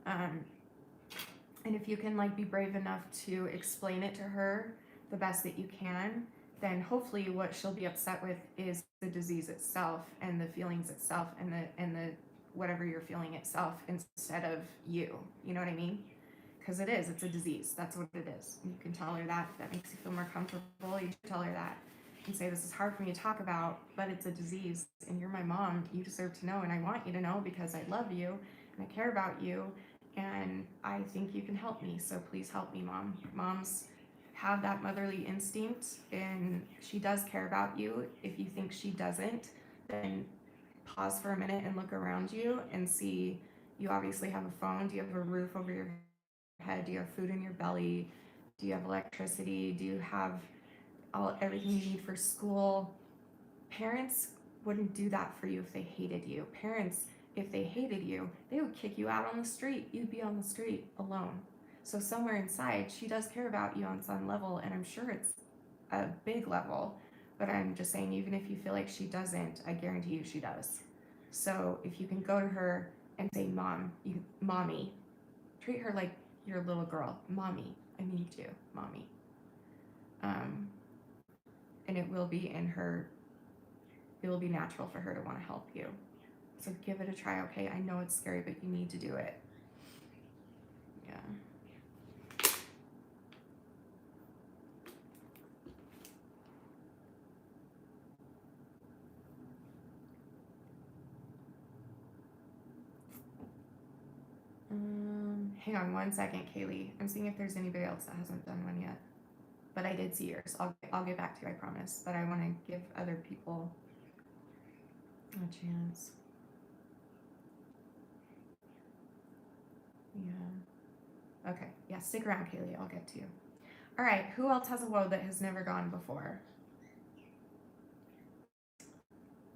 And if you can like be brave enough to explain it to her the best that you can, then hopefully what she'll be upset with is the disease itself and the feelings itself and the whatever you're feeling itself instead of you. You know what I mean? Because it's a disease. That's what it is. And you can tell her that. If that makes you feel more comfortable, you tell her that. And say, this is hard for me to talk about, but it's a disease. And you're my mom. You deserve to know. And I want you to know because I love you and I care about you. And I think you can help me. So please help me, Mom. Moms have that motherly instinct, and she does care about you. If you think she doesn't, then pause for a minute and look around you and see. You obviously have a phone. Do you have a roof over your head? Do you have food in your belly? Do you have electricity? Do you have everything you need for school? Parents wouldn't do that for you if they hated you. Parents, if they hated you, they would kick you out on the street. You'd be on the street alone. So somewhere inside, she does care about you on some level, and I'm sure it's a big level, but I'm just saying, even if you feel like she doesn't, I guarantee you she does. So if you can go to her and say, Mommy, Treat her like your little girl. Mommy, I need you, mommy. And it will be natural for her to want to help you. So give it a try, okay? I know it's scary, but you need to do it. Yeah. Hang on one second, Kaylee. I'm seeing if there's anybody else that hasn't done one yet. But I did see yours. I'll get back to you, I promise. But I want to give other people a chance. Yeah. Okay. Yeah, stick around, Kaylee. I'll get to you. All right. Who else has a woe that has never gone before?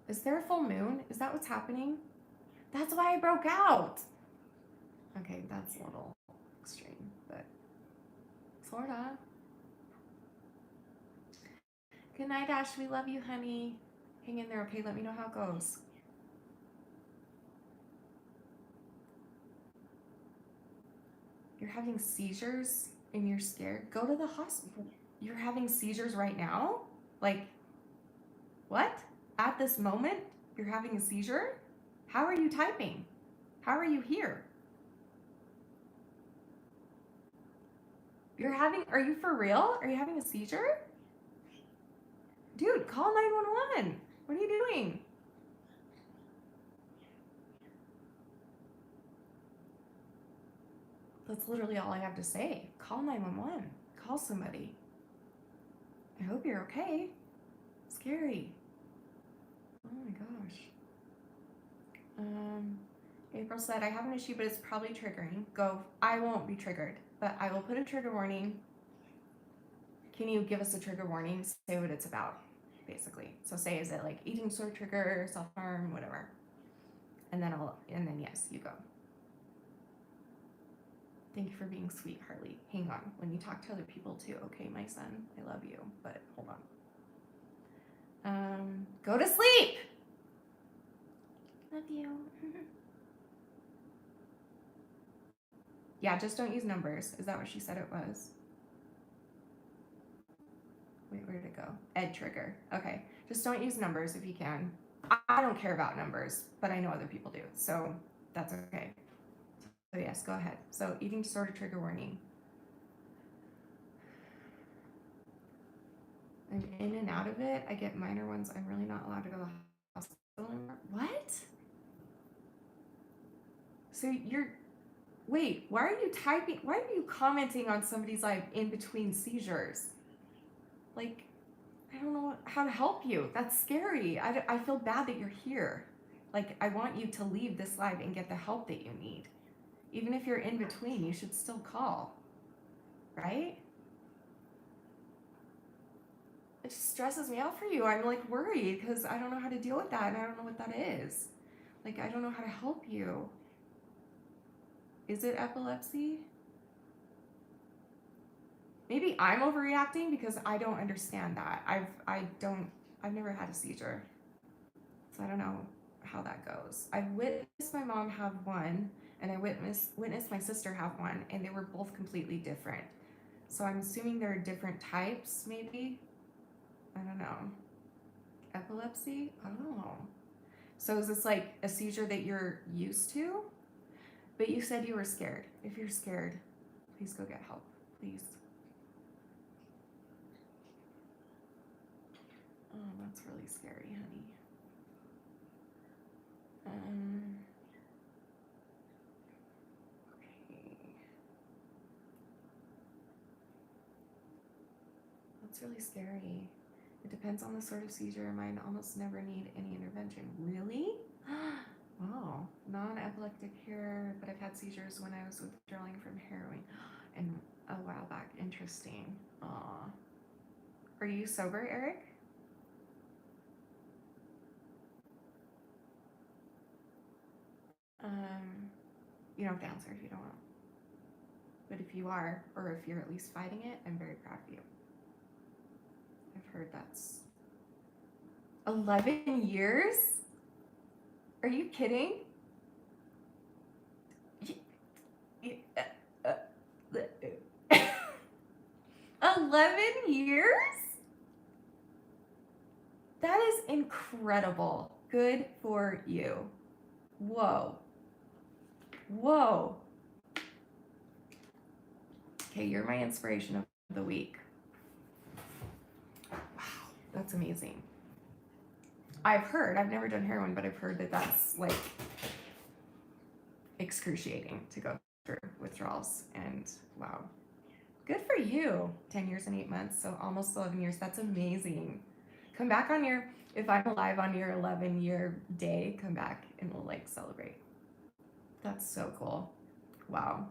Is there a full moon? Is that what's happening? That's why I broke out. Okay, that's a little extreme, but sorta. Good night, Ash. We love you, honey. Hang in there, okay? Let me know how it goes. You're having seizures and you're scared? Go to the hospital. You're having seizures right now? Like, what? At this moment, you're having a seizure? How are you typing? How are you here? Are you for real? Are you having a seizure? Dude, call 911. What are you doing? That's literally all I have to say. Call 911. Call somebody. I hope you're okay. Scary. Oh my gosh. April said, I have an issue, but it's probably triggering. Go. I won't be triggered, but I will put a trigger warning. Can you give us a trigger warning? Say what it's about, basically. So say, is it like eating disorder trigger, self-harm, whatever. And then yes, you go. Thank you for being sweet, Harley. Hang on. When you talk to other people too, okay, my son, I love you, but hold on. Go to sleep. Love you. Yeah, just don't use numbers. Is that what she said it was? Wait, where did it go? Ed trigger. Okay. Just don't use numbers if you can. I don't care about numbers, but I know other people do. So that's okay. So yes, go ahead. So eating disorder trigger warning. I'm in and out of it. I get minor ones. I'm really not allowed to go to the hospital anymore. What? So wait, why are you typing? Why are you commenting on somebody's live in between seizures? Like, I don't know how to help you. That's scary. I feel bad that you're here. Like, I want you to leave this live and get the help that you need. Even if you're in between, you should still call, right? It just stresses me out for you. I'm like worried because I don't know how to deal with that and I don't know what that is. Like, I don't know how to help you. Is it epilepsy? Maybe I'm overreacting because I don't understand that. I've never had a seizure. So I don't know how that goes. I've witnessed my mom have one and I witnessed my sister have one and they were both completely different. So I'm assuming there are different types, maybe. I don't know. Epilepsy? Oh. So is this like a seizure that you're used to? But you said you were scared. If you're scared, please go get help. Please. Oh, that's really scary, honey. Okay. That's really scary. It depends on the sort of seizure. Mine almost never need any intervention. Really? Wow. Non-epileptic here, but I've had seizures when I was withdrawing from heroin and a while back. Interesting. Aw. Are you sober, Eric? You don't have to answer if you don't want. But if you are, or if you're at least fighting it, I'm very proud of you. I've heard that's 11 years? Are you kidding? 11 years? That is incredible. Good for you. Whoa. Whoa. Okay, you're my inspiration of the week. Wow, that's amazing. I've never done heroin, but I've heard that that's like excruciating to go through withdrawals. And wow, good for you. 10 years and 8 months, so almost 11 years. That's amazing. Come back on if I'm alive on your 11-year day, come back and we'll like celebrate. That's so cool. Wow.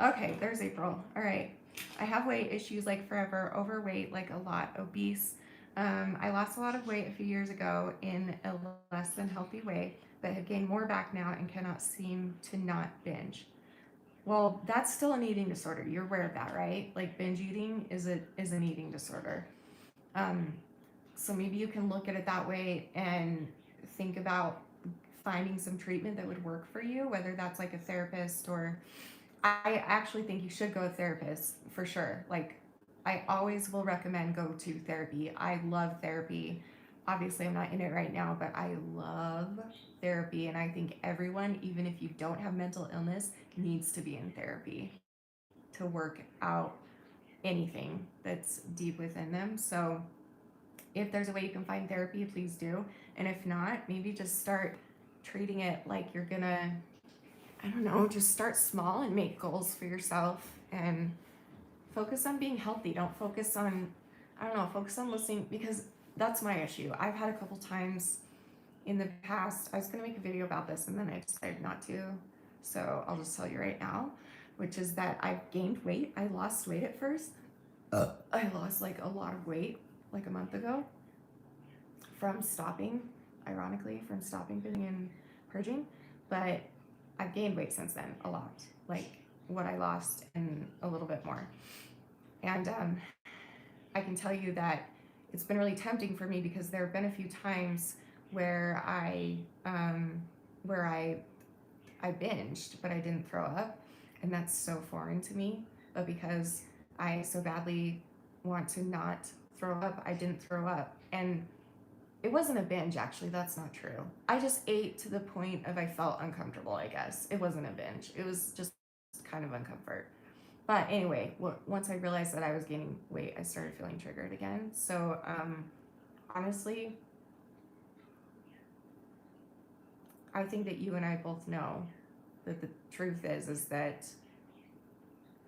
Okay, there's April. All right. I have weight issues like forever, overweight like a lot, obese. I lost a lot of weight a few years ago in a less than healthy way, but have gained more back now and cannot seem to not binge. Well, that's still an eating disorder. You're aware of that, right? Like binge eating is an eating disorder. So maybe you can look at it that way and think about finding some treatment that would work for you, whether that's like a therapist or I actually think you should go to a therapist for sure. Like I always will recommend go to therapy. I love therapy. Obviously I'm not in it right now, but I love therapy and I think everyone, even if you don't have mental illness, needs to be in therapy to work out anything that's deep within them. So if there's a way you can find therapy, please do. And if not, maybe just start treating it like you're gonna, I don't know, just start small and make goals for yourself and focus on being healthy. Don't focus on, focus on listening, because that's my issue. I've had a couple times in the past, I was gonna make a video about this and then I decided not to. So I'll just tell you right now, which is that I've gained weight. I lost weight at first. I lost like a lot of weight like a month ago from stopping, ironically, from stopping binging and purging. But I've gained weight since then, a lot, like what I lost and a little bit more. And I can tell you that it's been really tempting for me because there have been a few times where I binged, but I didn't throw up, and that's so foreign to me. But because I so badly want to not throw up, I didn't throw up. And it wasn't a binge, actually. That's not true. I just ate to the point of I felt uncomfortable, I guess. It wasn't a binge. It was just kind of uncomfort. But anyway, once I realized that I was gaining weight, I started feeling triggered again. So honestly, I think that you and I both know that the truth is that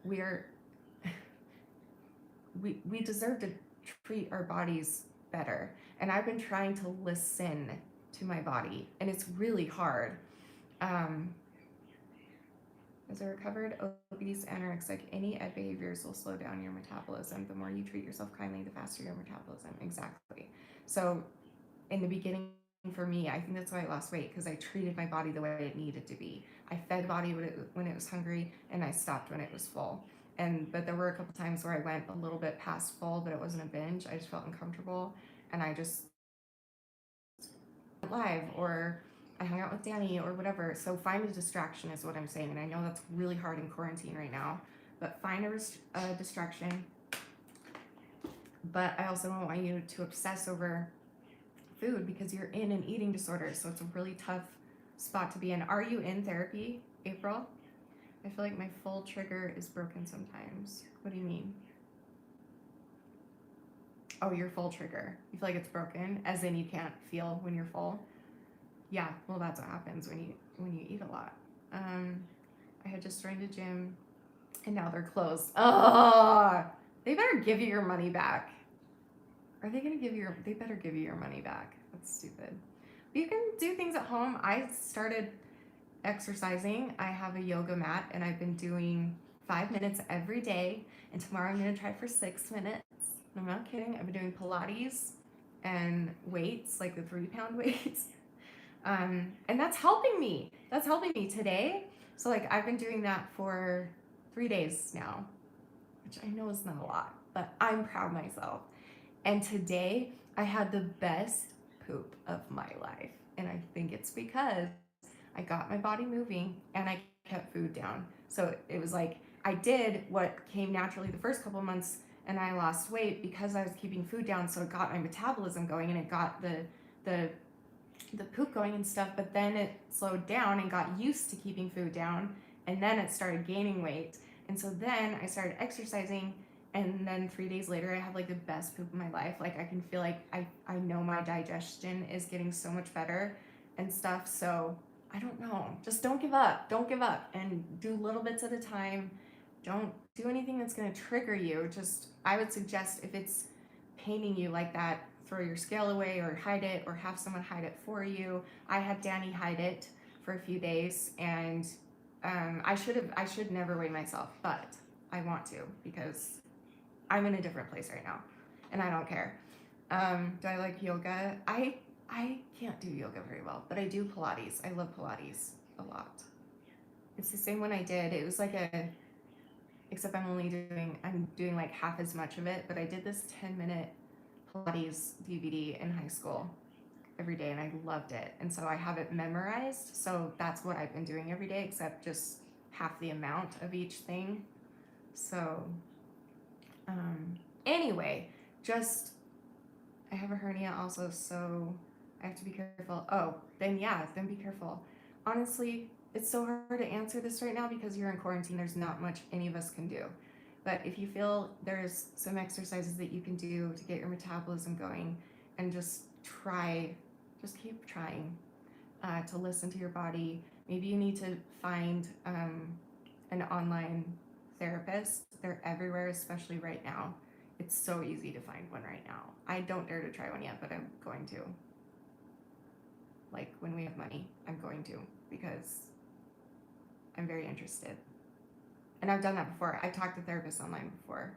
we deserve to treat our bodies better. And I've been trying to listen to my body, and it's really hard. As a recovered obese anorexic, any ed behaviors will slow down your metabolism. The more you treat yourself kindly, the faster your metabolism. Exactly. So in the beginning, for me, I think that's why I lost weight, because I treated my body the way it needed to be. I fed the body when it was hungry, and I stopped when it was full. But there were a couple times where I went a little bit past full, but it wasn't a binge. I just felt uncomfortable, and I just went live, or I hung out with Danny or whatever. So find a distraction is what I'm saying. And I know that's really hard in quarantine right now, but find a distraction. But I also don't want you to obsess over food because you're in an eating disorder. So it's a really tough spot to be in. Are you in therapy, April? I feel like my full trigger is broken sometimes. What do you mean? Oh, your full trigger. You feel like it's broken, as in you can't feel when you're full? Yeah, well, that's what happens when you eat a lot. I had just joined a gym, and now they're closed. Oh, they better give you your money back. Are they gonna give you they better give you your money back. That's stupid. But you can do things at home. I started exercising. I have a yoga mat, and I've been doing 5 minutes every day. And tomorrow I'm gonna try for 6 minutes. I'm not kidding. I've been doing Pilates and weights, like the 3-pound weights. And that's helping me. That's helping me today. So like I've been doing that for 3 days now, which I know is not a lot, but I'm proud of myself. And today I had the best poop of my life. And I think it's because I got my body moving and I kept food down. So it was like I did what came naturally the first couple of months and I lost weight because I was keeping food down, so it got my metabolism going and it got the poop going and stuff, but then it slowed down and got used to keeping food down, and then it started gaining weight. And so then I started exercising, and then 3 days later I had like the best poop of my life. Like I can feel like I know my digestion is getting so much better and stuff. So I don't know, just don't give up, and do little bits at a time. Don't do anything that's going to trigger you. Just, I would suggest, if it's paining you like that, throw your scale away or hide it, or have someone hide it for you. I had Danny hide it for a few days, and I should never weigh myself, but I want to because I'm in a different place right now, and I don't care. Do I like yoga? I can't do yoga very well, but I do Pilates. I love Pilates a lot. It's the same one I did. It was like except I'm doing like half as much of it, but I did this 10-minute Pilates DVD in high school every day, and I loved it. And so I have it memorized. So that's what I've been doing every day, except just half the amount of each thing. So anyway, just, I have a hernia also, so I have to be careful. Oh, then be careful. Honestly, it's so hard to answer this right now because you're in quarantine. There's not much any of us can do. But if you feel there's some exercises that you can do to get your metabolism going, and just keep trying to listen to your body. Maybe you need to find an online therapist. They're everywhere, especially right now. It's so easy to find one right now. I don't dare to try one yet, but I'm going to. Like when we have money, I'm going to, because I'm very interested. And I've done that before. I've talked to therapists online before.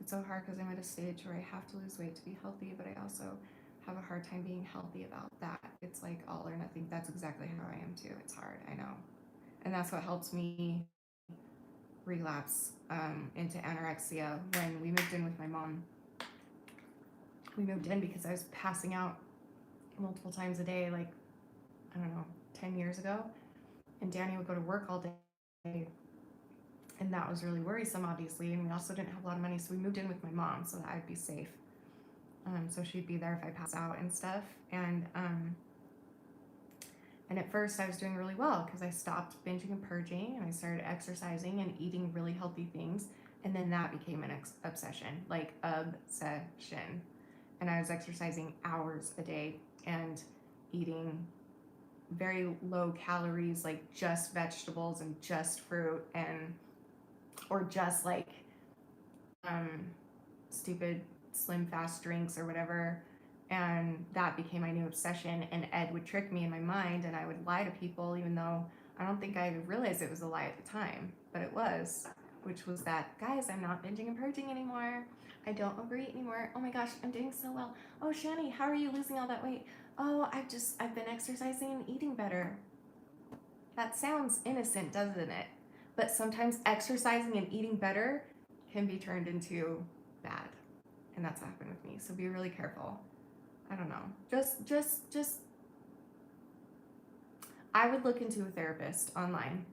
It's so hard because I'm at a stage where I have to lose weight to be healthy, but I also have a hard time being healthy about that. It's like all or nothing. That's exactly how I am too. It's hard, I know. And that's what helps me relapse into anorexia. When we moved in with my mom, we moved in because I was passing out multiple times a day, like, I don't know, 10 years ago. And Danny would go to work all day. And that was really worrisome, obviously. And we also didn't have a lot of money, so we moved in with my mom so that I'd be safe. So she'd be there if I pass out and stuff. And at first I was doing really well because I stopped binging and purging, and I started exercising and eating really healthy things. And then that became an obsession, like obsession. And I was exercising hours a day and eating very low calories, like just vegetables and just fruit, and or just like stupid slim fast drinks or whatever. And that became my new obsession. And Ed would trick me in my mind, and I would lie to people, even though I don't think I realized it was a lie at the time, but it was, which was that, guys, I'm not binging and purging anymore. I don't overeat anymore. Oh my gosh, I'm doing so well. Oh, Shanny, how are you losing all that weight? Oh, I've been exercising and eating better. That sounds innocent, doesn't it? But sometimes exercising and eating better can be turned into bad. And that's what happened with me. So be really careful. I don't know. Just I would look into a therapist online,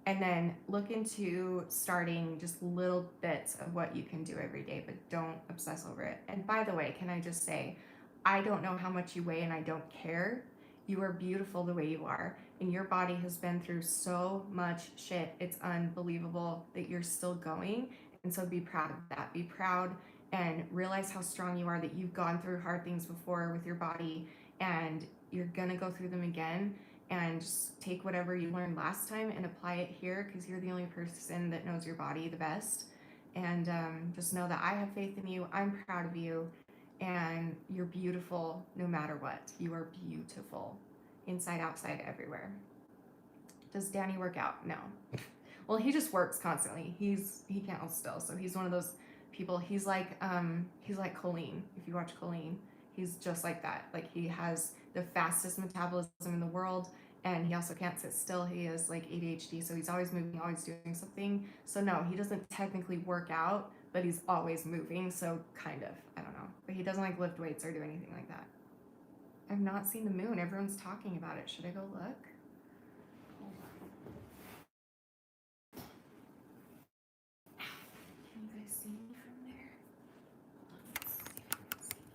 and then look into starting just little bits of what you can do every day, but don't obsess over it. And by the way, can I just say, I don't know how much you weigh, and I don't care. You are beautiful the way you are, and your body has been through so much shit. It's unbelievable that you're still going. And so be proud of that. Be proud and realize how strong you are, that you've gone through hard things before with your body, and you're gonna go through them again. And just take whatever you learned last time and apply it here, because you're the only person that knows your body the best. And just know that I have faith in you. I'm proud of you, and you're beautiful no matter what. You are beautiful, inside, outside, everywhere. Does Danny work out? No. Well, he just works constantly. He can't hold still, so he's one of those people. He's like Colleen. If you watch Colleen, he's just like that. Like, he has the fastest metabolism in the world, and he also can't sit still. He has like ADHD, so he's always moving, always doing something. So no, he doesn't technically work out, but he's always moving. So kind of, I don't know. But he doesn't like lift weights or do anything like that. I've not seen the moon. Everyone's talking about it. Should I go look? Can you guys see me from there? Let's see if you can see me.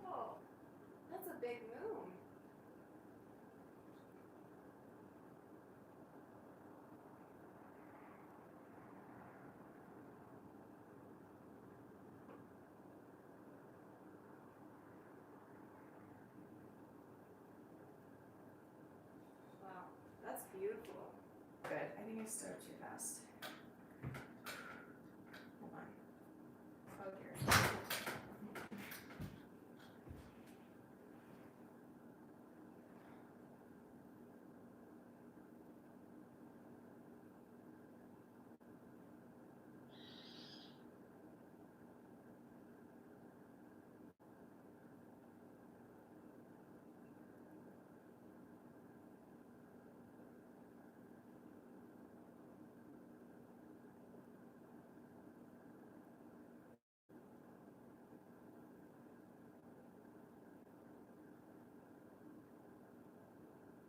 Whoa, that's a big moon. Wow, that's beautiful. Good. I think I stood up too fast. Hold on. Oh dear.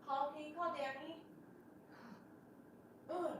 Paul, can you call Danny? Ugh.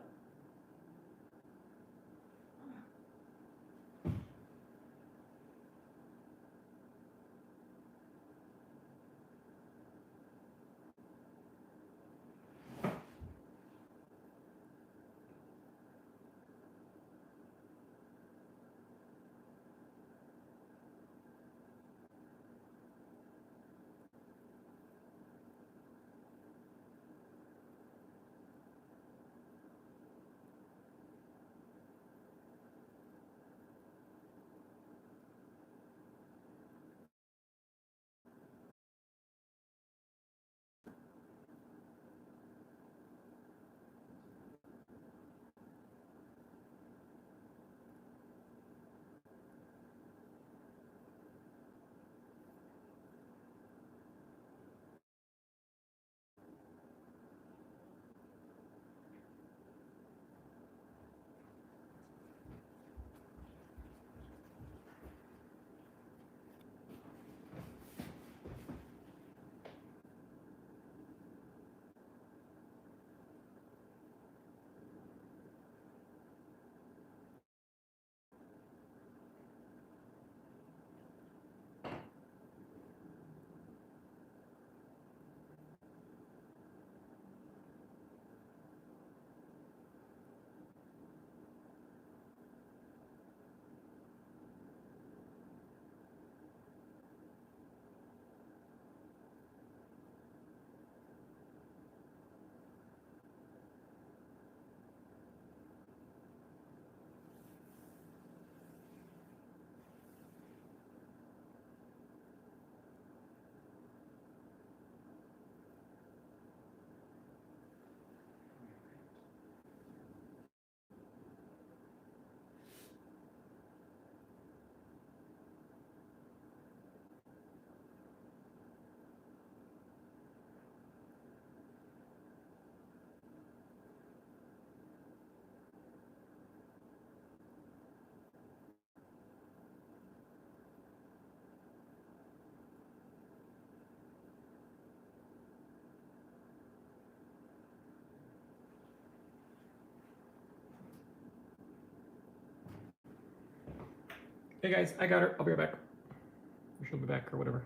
Hey guys, I got her. I'll be right back. Or she'll be back or whatever.